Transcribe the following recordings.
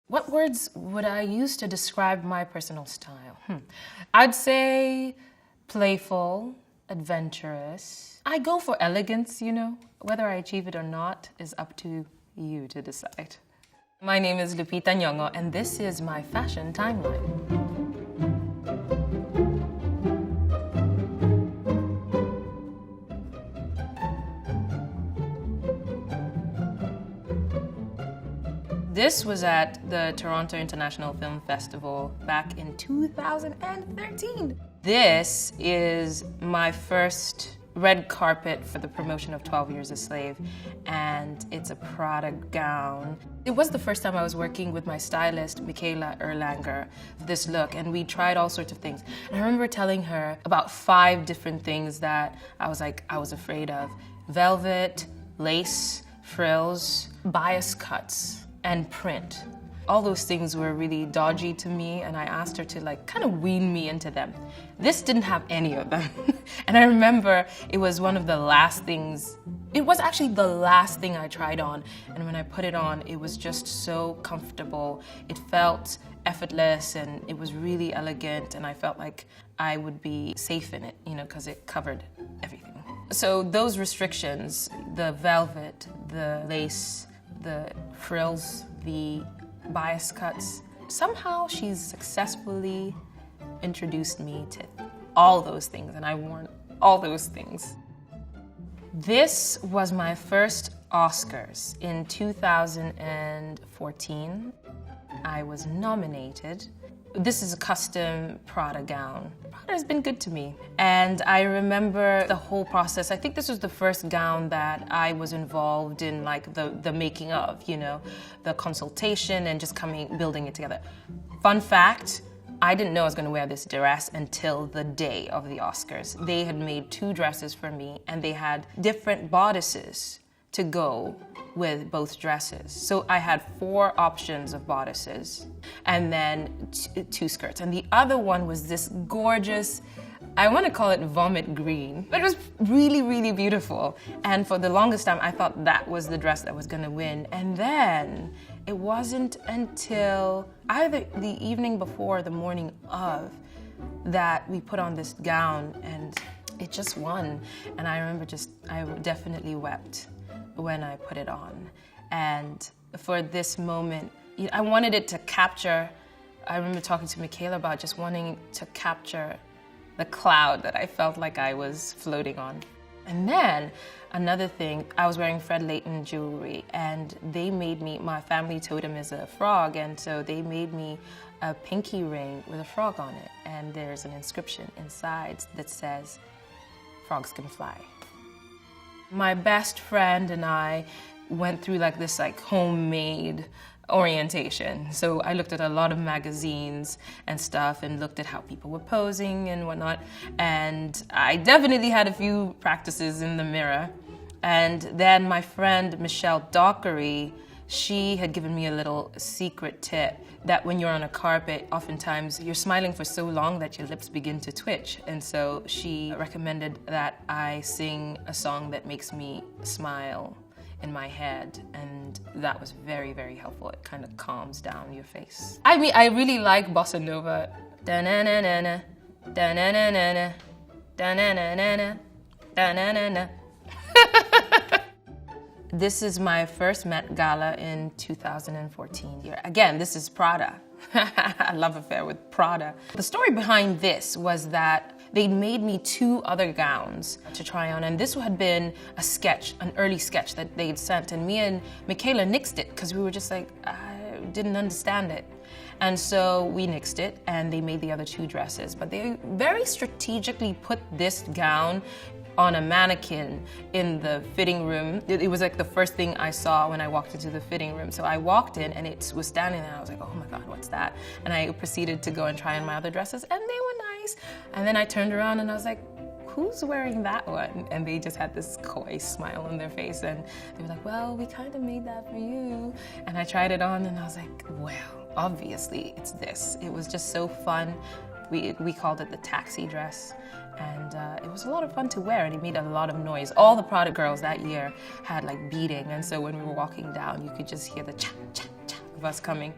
What words would I use to describe my personal style? I'd say playful, adventurous. I go for elegance, you know. Whether I achieve it or not is up to you to decide. My name is Lupita Nyong'o, and this is my fashion timeline. This was at the Toronto International Film Festival back in 2013. This is my first red carpet for the promotion of 12 Years a Slave, and it's a Prada gown. It was the first time I was working with my stylist, Michaela Erlanger, for this look, and we tried all sorts of things. And I remember telling her about 5 different things that I was afraid of. Velvet, lace, frills, bias cuts, and print. All those things were really dodgy to me, and I asked her to kind of wean me into them. This didn't have any of them. And I remember it was one of the last things, it was actually the last thing I tried on, and when I put it on, it was just so comfortable. It felt effortless, and it was really elegant, and I felt like I would be safe in it, because it covered everything. So those restrictions, the velvet, the lace, the frills, the bias cuts, somehow she's successfully introduced me to all those things, and I've worn all those things. This was my first Oscars in 2014. I was nominated. This is a custom Prada gown. Prada has been good to me. And I remember the whole process. I think this was the first gown that I was involved in, the making of, the consultation and just building it together. Fun fact, I didn't know I was gonna wear this dress until the day of the Oscars. They had made 2 dresses for me, and they had different bodices to go with both dresses. So I had 4 options of bodices and then 2 skirts. And the other one was this gorgeous, I want to call it vomit green, but it was really, really beautiful. And for the longest time, I thought that was the dress that was gonna win. And then it wasn't until either the evening before or the morning of that we put on this gown, and it just won. And I remember I definitely wept when I put it on. And for this moment, I wanted it to capture, I remember talking to Michaela about just wanting to capture the cloud that I felt like I was floating on. And then another thing, I was wearing Fred Leighton jewelry, and they made me, my family totem is a frog, and so they made me a pinky ring with a frog on it. And there's an inscription inside that says, "Frogs can fly." My best friend and I went through this homemade orientation. So I looked at a lot of magazines and stuff and looked at how people were posing and whatnot. And I definitely had a few practices in the mirror. And then my friend Michelle Dockery, she had given me a little secret tip that when you're on a carpet, oftentimes you're smiling for so long that your lips begin to twitch. And so she recommended that I sing a song that makes me smile in my head. And that was very, very helpful. It kind of calms down your face. I mean, I really like bossa nova. Da-na-na-na-na, da-na-na-na-na, da-na-na-na-na, da-na-na-na. This is my first Met Gala in 2014. Again, this is Prada. A love affair with Prada. The story behind this was that they made me 2 other gowns to try on, and this had been a sketch, an early sketch that they'd sent, and me and Michaela nixed it because we were just I didn't understand it. And so we nixed it, and they made the other 2 dresses. But they very strategically put this gown on a mannequin in the fitting room. It was the first thing I saw when I walked into the fitting room. So I walked in and it was standing there. I was like, oh my God, what's that? And I proceeded to go and try on my other dresses, and they were nice. And then I turned around and I was like, who's wearing that one? And they just had this coy smile on their face, and they were like, well, we kind of made that for you. And I tried it on and I was like, well, obviously it's this. It was just so fun. We called it the taxi dress, and it was a lot of fun to wear, and it made a lot of noise. All the Prada girls that year had beading, and so when we were walking down, you could just hear the cha cha cha of us coming.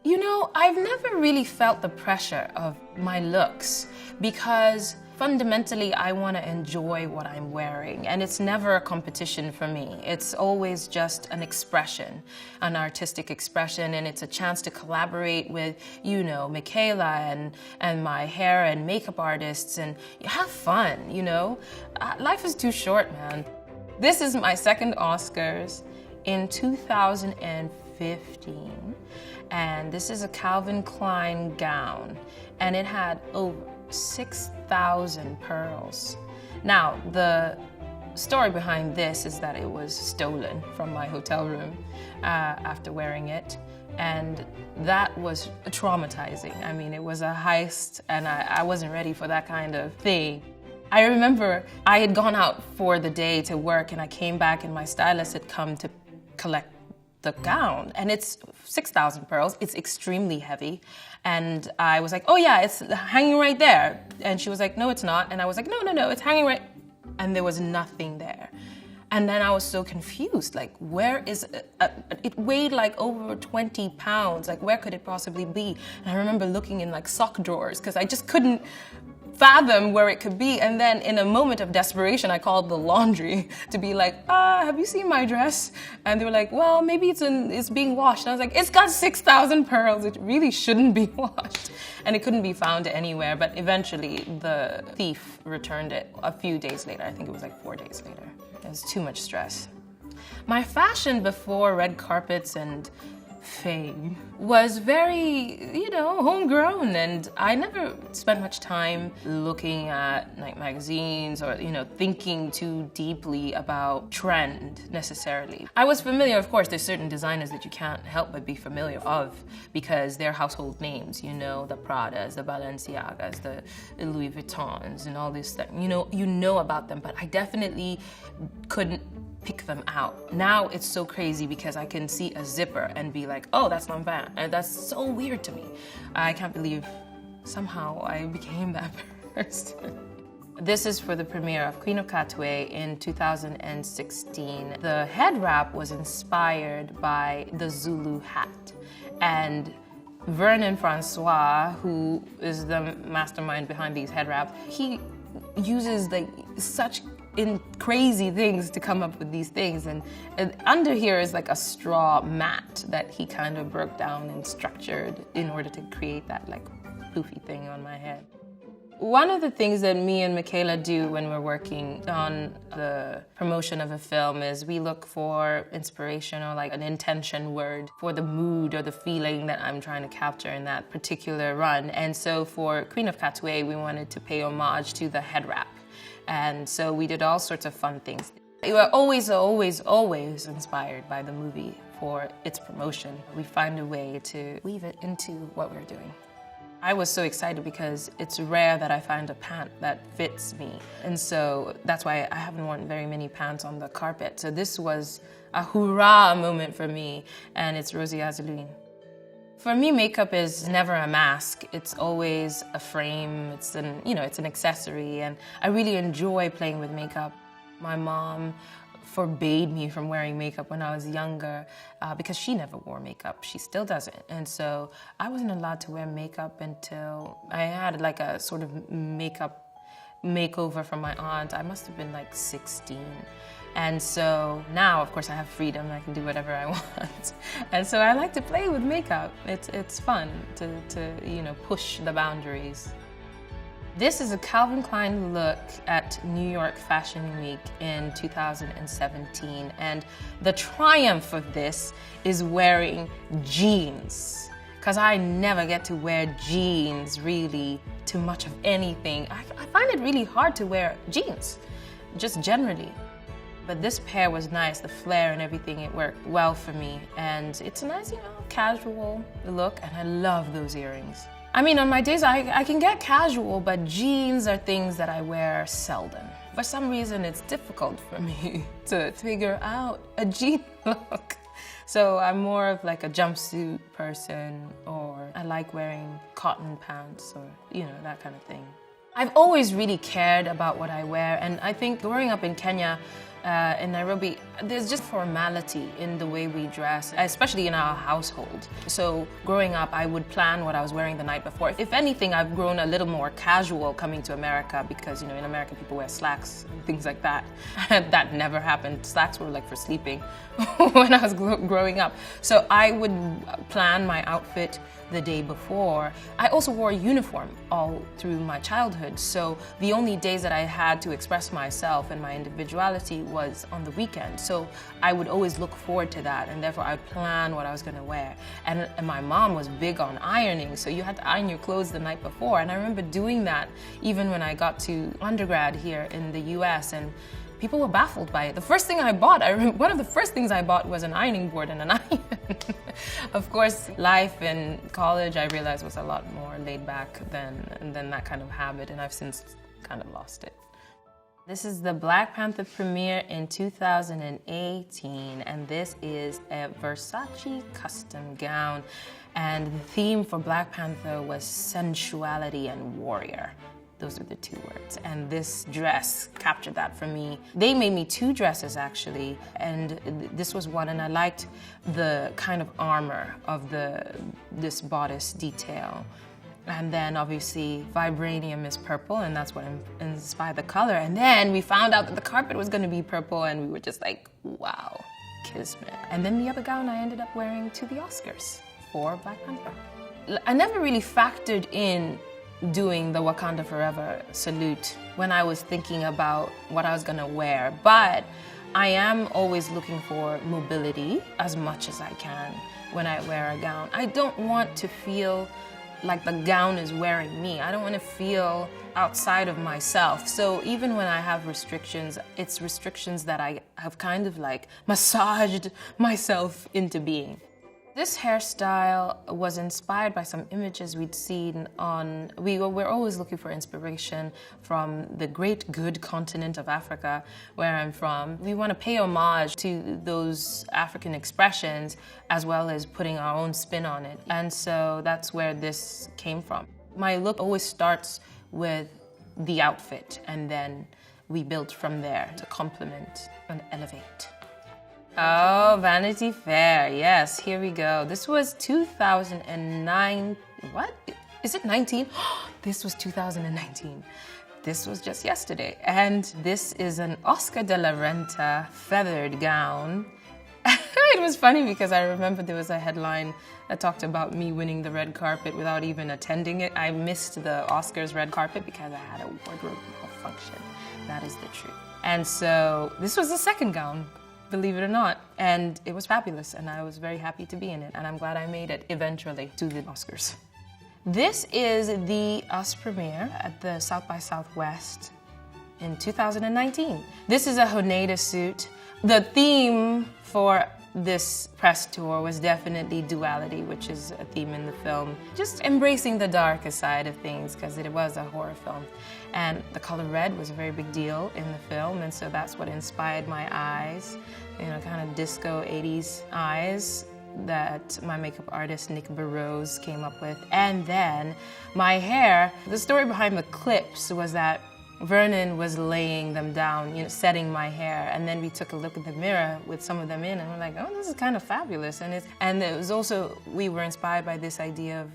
You know, I've never really felt the pressure of my looks because fundamentally I want to enjoy what I'm wearing, and it's never a competition for me. It's always just an expression, an artistic expression, and it's a chance to collaborate with, you know, Michaela and my hair and makeup artists, and have fun, you know? Life is too short, man. This is my second Oscars in 2015. And this is a Calvin Klein gown, and it had over 6,000 pearls. Now, the story behind this is that it was stolen from my hotel room after wearing it, and that was traumatizing. I mean, it was a heist, and I wasn't ready for that kind of thing. I remember I had gone out for the day to work, and I came back, and my stylist had come to collect the gown, and it's 6,000 pearls. It's extremely heavy. And I was like, oh yeah, it's hanging right there. And she was like, no, it's not. And I was like, no, it's hanging right. And there was nothing there. And then I was so confused, like, where is it? It weighed like over 20 pounds. Like, where could it possibly be? And I remember looking in like sock drawers because I just couldn't fathom where it could be. And then in a moment of desperation, I called the laundry to be like, have you seen my dress? And they were like, well, maybe it's being washed. And I was like, it's got 6,000 pearls. It really shouldn't be washed. And it couldn't be found anywhere. But eventually the thief returned it a few days later. I think it was like 4 days later. It was too much stress. My fashion before red carpets and fame was very, you know, homegrown, and I never spent much time looking at like magazines or, you know, thinking too deeply about trend necessarily. I was familiar, of course, there's certain designers that you can't help but be familiar of because they're household names, you know, the Pradas, the Balenciagas, the Louis Vuittons and all this stuff. You know about them, but I definitely couldn't pick them out. Now it's so crazy because I can see a zipper and be like, oh, that's Lanvin. And that's so weird to me. I can't believe somehow I became that person. This is for the premiere of Queen of Katwe in 2016. The head wrap was inspired by the Zulu hat. And Vernon Francois, who is the mastermind behind these head wraps, he uses like such crazy things to come up with these things, and under here is like a straw mat that he kind of broke down and structured in order to create that like poofy thing on my head. One of the things that me and Michaela do when we're working on the promotion of a film is we look for inspiration or like an intention word for the mood or the feeling that I'm trying to capture in that particular run. And so for Queen of Katwe, we wanted to pay homage to the head wrap. And so we did all sorts of fun things. We were always inspired by the movie for its promotion. We find a way to weave it into what we're doing. I was so excited because it's rare that I find a pant that fits me. And so that's why I haven't worn very many pants on the carpet. So this was a hurrah moment for me, and it's Rosie Azalouine. For me, makeup is never a mask. It's always a frame. It's an accessory, and I really enjoy playing with makeup. My mom forbade me from wearing makeup when I was younger because she never wore makeup. She still doesn't. And so I wasn't allowed to wear makeup until I had like a sort of makeup makeover from my aunt. I must have been like 16. And so now, of course, I have freedom. I can do whatever I want. And so I like to play with makeup. It's fun to push the boundaries. This is a Calvin Klein look at New York Fashion Week in 2017. And the triumph of this is wearing jeans. Because I never get to wear jeans really too much of anything. I find it really hard to wear jeans, just generally. But this pair was nice, the flare and everything, it worked well for me. And it's a nice, casual look, and I love those earrings. I mean, on my days, I can get casual, but jeans are things that I wear seldom. For some reason, it's difficult for me to figure out a jean look. So I'm more of like a jumpsuit person, or I like wearing cotton pants or, that kind of thing. I've always really cared about what I wear, and I think growing up in Kenya, in Nairobi, There's just formality in the way we dress, especially in our household. So growing up, I would plan what I was wearing the night before. If anything, I've grown a little more casual coming to America because, in America people wear slacks and things like that. That never happened. Slacks were like for sleeping when I was growing up. So I would plan my outfit the day before. I also wore a uniform all through my childhood. So the only days that I had to express myself and my individuality was on the weekend. So I would always look forward to that, and therefore I would plan what I was gonna wear. And my mom was big on ironing, so you had to iron your clothes the night before. And I remember doing that even when I got to undergrad here in the US, and people were baffled by it. The first thing I bought, one of the first things I bought was an ironing board and an iron. Of course, life in college I realized was a lot more laid back than that kind of habit, and I've since kind of lost it. This is the Black Panther premiere in 2018, and this is a Versace custom gown. And the theme for Black Panther was sensuality and warrior. Those are the two words. And this dress captured that for me. They made me two dresses actually, and this was one, and I liked the kind of armor of this bodice detail. And then obviously vibranium is purple, and that's what inspired the color. And then we found out that the carpet was gonna be purple, and we were just like, wow, kismet. And then the other gown I ended up wearing to the Oscars for Black Panther. I never really factored in doing the Wakanda Forever salute when I was thinking about what I was gonna wear, but I am always looking for mobility as much as I can when I wear a gown. I don't want to feel like the gown is wearing me. I don't want to feel outside of myself. So even when I have restrictions, it's restrictions that I have kind of like massaged myself into being. This hairstyle was inspired by some images we'd seen on, we're always looking for inspiration from the great good continent of Africa, where I'm from. We want to pay homage to those African expressions as well as putting our own spin on it. And so that's where this came from. My look always starts with the outfit, and then we build from there to complement and elevate. Oh, Vanity Fair. Yes, here we go. This was 2009. What? Is it 19? This was 2019. This was just yesterday. And this is an Oscar de la Renta feathered gown. It was funny because I remember there was a headline that talked about me winning the red carpet without even attending it. I missed the Oscars red carpet because I had a wardrobe malfunction. That is the truth. And so this was the second gown, believe it or not, and it was fabulous, and I was very happy to be in it, and I'm glad I made it eventually to the Oscars. This is the US premiere at the South by Southwest in 2019. This is a Honeida suit. The theme for this press tour was definitely duality, which is a theme in the film. Just embracing the darker side of things, because it was a horror film. And the color red was a very big deal in the film, and so that's what inspired my eyes, kind of disco 80s eyes that my makeup artist Nick Burrows came up with. And then my hair, the story behind the clips was that Vernon was laying them down, setting my hair, and then we took a look in the mirror with some of them in, and we're like, oh, this is kind of fabulous. And it was also, we were inspired by this idea of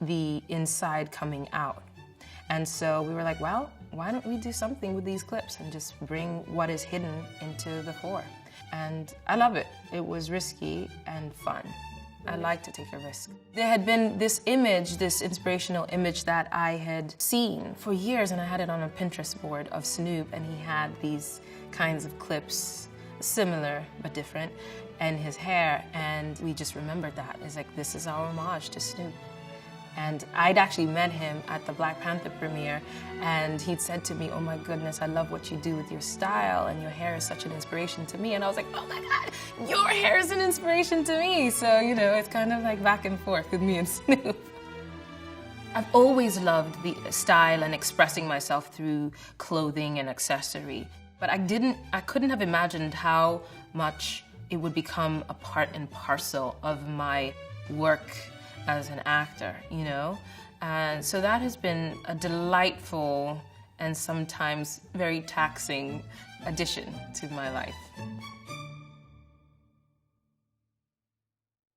the inside coming out. And so we were like, well, why don't we do something with these clips and just bring what is hidden into the fore? And I love it. It was risky and fun. I like to take a risk. There had been this image, this inspirational image that I had seen for years, and I had it on a Pinterest board of Snoop, and he had these kinds of clips, similar but different, and his hair, and we just remembered that. It's like, this is our homage to Snoop. And I'd actually met him at the Black Panther premiere, and he'd said to me, oh my goodness, I love what you do with your style, and your hair is such an inspiration to me. And I was like, oh my God, your hair is an inspiration to me. So, it's kind of like back and forth with me and Snoop. I've always loved the style and expressing myself through clothing and accessory, but I couldn't have imagined how much it would become a part and parcel of my work as an actor, And so that has been a delightful and sometimes very taxing addition to my life.